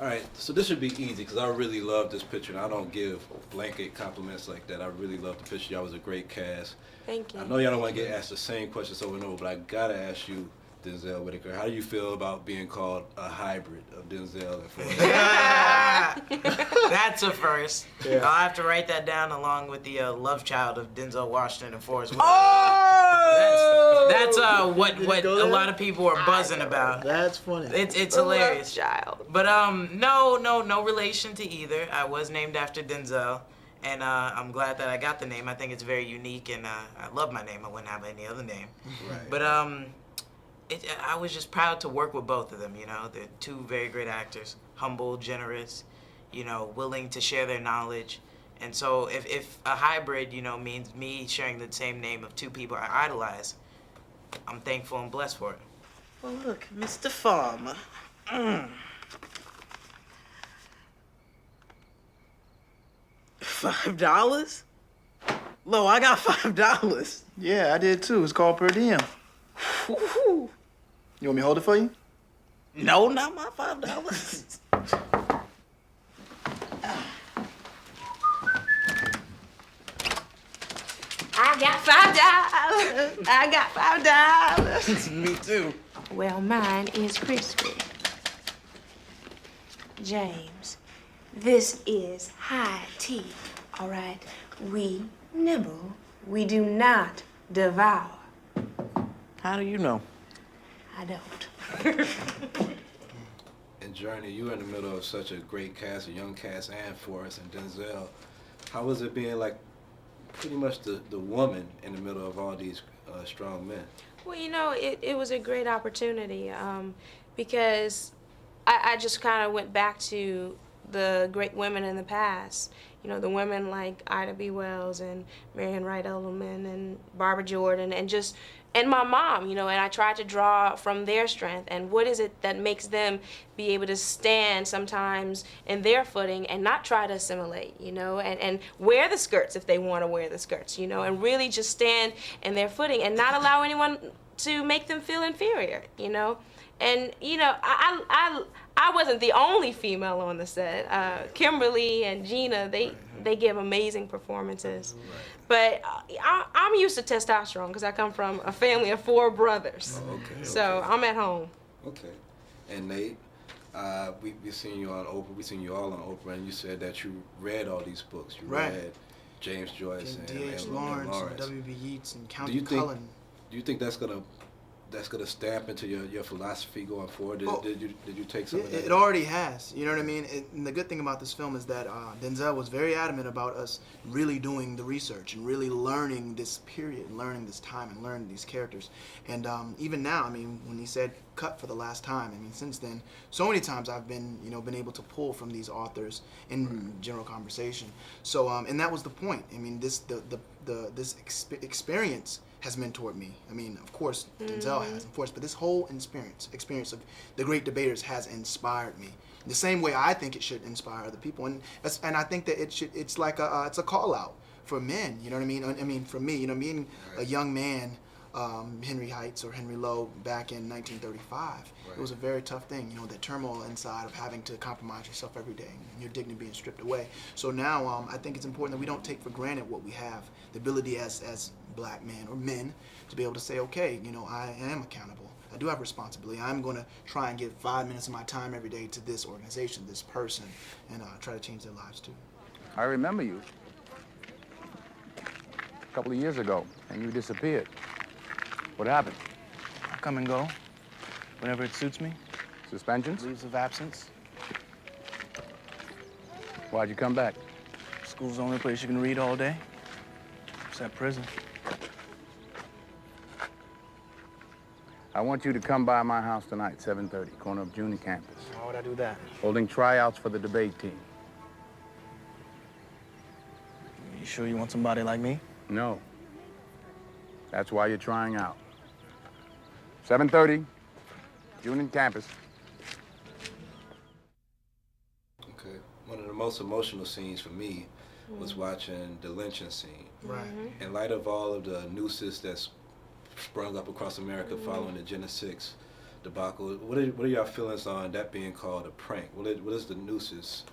All right, so this should be easy because I really love this picture, and I don't give blanket compliments like that. I really love the picture. Y'all was a great cast. Thank you. I know y'all don't want to get asked the same questions over and over, but I gotta ask you, Denzel Whitaker, how do you feel about being called a hybrid of Denzel and Forest? That's a first. Yeah. I'll have to write that down along with the love child of Denzel Washington and Forest Whitaker. Oh! That's what a lot of people are buzzing about. That's funny. It's hilarious. Child. But no relation to either. I was named after Denzel, and I'm glad that I got the name. I think it's very unique, and I love my name. I wouldn't have any other name. Right. But I was just proud to work with both of them. You know, they're two very great actors, humble, generous, you know, willing to share their knowledge. And so if a hybrid, you know, means me sharing the same name of two people I idolize, I'm thankful and blessed for it. Well, look, Mr. Farmer. $5? Lo, I got $5. Yeah, I did too. It's called per diem. Woo-hoo. You want me to hold it for you? No, not my $5. I got $5. I got $5. Me too. Well, mine is crispy. James, this is high tea, all right? We nibble, we do not devour. How do you know? I don't. And Jurnee, you were in the middle of such a great cast, a young cast, and Forrest and Denzel. How was it being like pretty much the woman in the middle of all these strong men? Well, you know, it was a great opportunity because I just kind of went back to the great women in the past. You know, the women like Ida B. Wells and Marian Wright Edelman and Barbara Jordan and my mom, you know, and I tried to draw from their strength and what is it that makes them be able to stand sometimes in their footing and not try to assimilate, you know, and wear the skirts if they want to wear the skirts, you know, and really just stand in their footing and not allow anyone to make them feel inferior, you know. And, you know, I wasn't the only female on the set. Kimberly and Gina, they give amazing performances. But I'm used to testosterone because I come from a family of 4 brothers. Oh, okay. So I'm at home. Okay. And Nate, we seen you on Oprah. We seen you all on Oprah, and you said that you read all these books. You read James Joyce and D.H. Lawrence and W.B. Yeats and Count Cullen. Do you think that's gonna stamp into your philosophy going forward? Did you take some of that? It already has. You know what I mean? And the good thing about this film is that Denzel was very adamant about us really doing the research and really learning this period, and learning this time, and learning these characters. And even now, I mean, when he said cut for the last time, I mean, since then, so many times I've been able to pull from these authors in general conversation. So, and that was the point. I mean, this experience has mentored me. I mean, of course, Denzel has, of course, but this whole experience of the great debaters has inspired me. The same way I think it should inspire other people, and I think that it's like it's a call out for men. You know what I mean? I mean, for me, you know, being a young man, Henry Heights or Henry Lowe back in 1935, it was a very tough thing. You know, the turmoil inside of having to compromise yourself every day, and your dignity being stripped away. So now, I think it's important that we don't take for granted what we have, the ability as black men or men to be able to say, okay, you know, I am accountable. I do have responsibility. I'm going to try and give 5 minutes of my time every day to this organization, this person, and try to change their lives too. I remember you a couple of years ago, and you disappeared. What happened? I come and go whenever it suits me. Suspensions? Leaves of absence. Why'd you come back? School's the only place you can read all day. Except prison. I want you to come by my house tonight, 7:30, corner of Jurnee campus. Why would I do that? Holding tryouts for the debate team. You sure you want somebody like me? No. That's why you're trying out. 7:30, Jurnee campus. Okay. One of the most emotional scenes for me was watching the lynching scene. Right. In light of all of the nooses that's sprung up across America following the Gen 6 debacle. What are your feelings on that being called a prank? What is the nooses?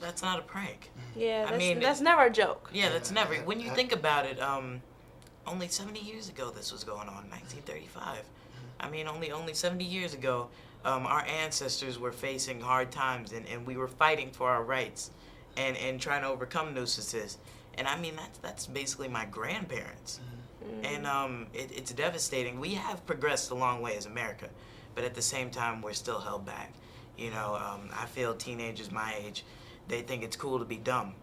That's not a prank. Yeah, I mean, that's never a joke. Yeah, that's never. When you think about it, only 70 years ago this was going on, 1935. I mean, only 70 years ago, our ancestors were facing hard times, and we were fighting for our rights, and trying to overcome nuisances. And I mean, that's basically my grandparents. And it's devastating. We have progressed a long way as America, but at the same time, we're still held back. You know, I feel teenagers my age, they think it's cool to be dumb,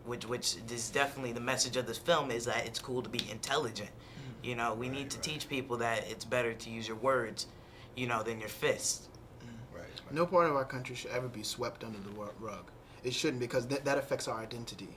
which is definitely the message of this film, is that it's cool to be intelligent. You know, we need to teach people that it's better to use your words, you know, than your fists. Right. No part of our country should ever be swept under the rug. It shouldn't, because that affects our identity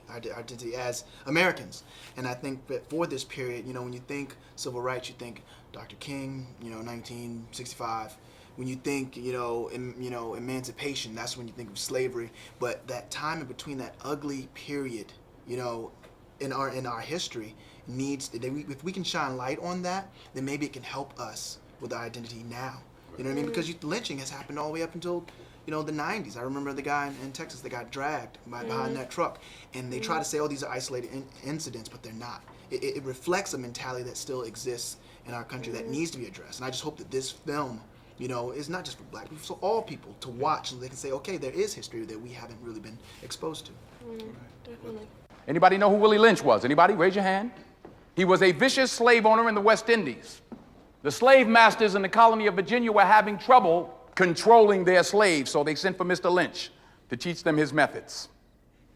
as Americans. And I think that for this period, you know, when you think civil rights, you think Dr. King, you know, 1965. When you think, you know, emancipation, that's when you think of slavery. But that time in between, that ugly period, you know, in our history, if we can shine light on that, then maybe it can help us with our identity now. You know what I mean? Because lynching has happened all the way up until, you know, the 90s. I remember the guy in Texas that got dragged behind that truck, and they try to say, oh, these are isolated incidents, but they're not. It reflects a mentality that still exists in our country that needs to be addressed. And I just hope that this film, you know, is not just for black people, so all people to watch, so they can say, okay, there is history that we haven't really been exposed to. Definitely. Anybody know who Willie Lynch was? Anybody? Raise your hand. He was a vicious slave owner in the West Indies. The slave masters in the colony of Virginia were having trouble controlling their slaves, so they sent for Mr. Lynch to teach them his methods.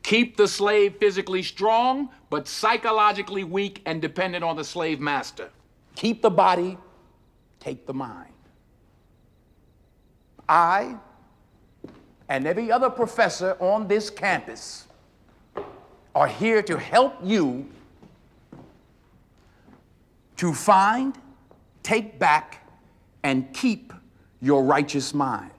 Keep the slave physically strong, but psychologically weak and dependent on the slave master. Keep the body, take the mind. I and every other professor on this campus are here to help you to find, take back, and keep your righteous mind.